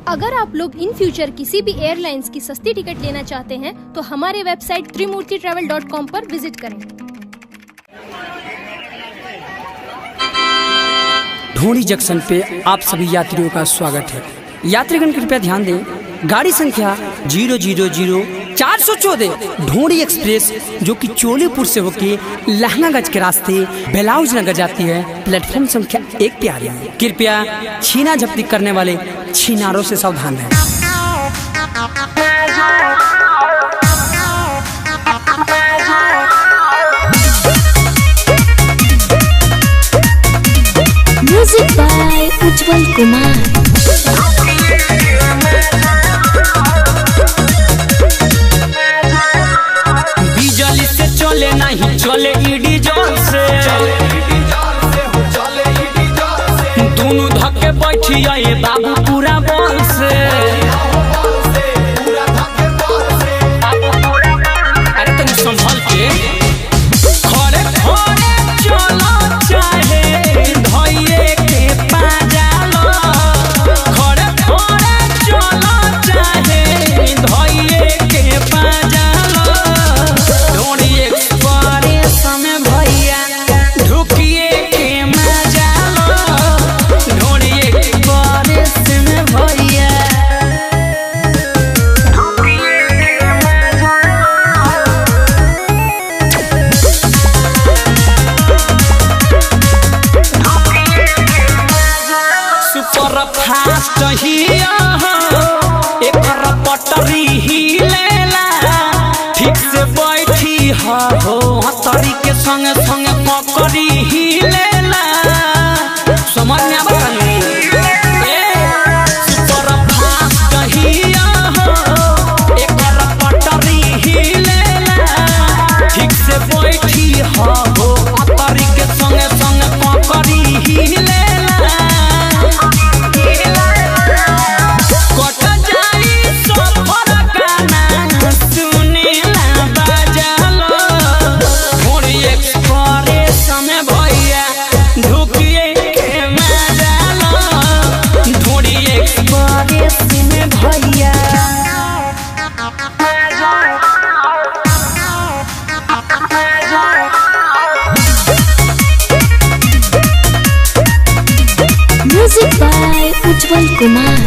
अगर आप लोग इन फ्यूचर किसी भी एयरलाइंस की सस्ती टिकट लेना चाहते हैं तो हमारे वेबसाइट त्रिमूर्तिtravel.com पर विजिट करें। ढोंडी जंक्शन पे आप सभी यात्रियों का स्वागत है। यात्रीगण कृपया ध्यान दें, गाड़ी संख्या 000-414 ढोंडी एक्सप्रेस जो कि चोलीपुर से होकर लहंगागंज के रास्ते बेलाउज नगर जाती है, प्लेटफॉर्म संख्या 1 पे आ रही है। कृपया छीना झपटी करने वाले छीनारों से सावधान रहें। Music by Ujjwal Kumar. बिजली से चले नहीं चले ईडी जोर से, दोनों धक्के बैठी आए बाबू पूरा बल से। अरे तुम संभल के खड़े खड़े चलो चाहे धइये के पाजालो, खड़े खड़े चलो चाहे धइये के पाजालो। ढोंडी एक्सप्रेस में भैया ढुकिए के मजा लो, ढोंडी एक्सप्रेस में भैया ढुकिए के मजा सुपर फास्ट ही एकर पटरी ही लेला, ठीक से बैठी हो हतरी के संग संग पकड़ी ही लेला। समझ में आवा नहीं? सुपर फास्ट ही एकर पटरी ही लेला, ठीक से बैठी हो हतरी के संग संग पकड़ी ही लेला। Music by Ujjwal Kumar.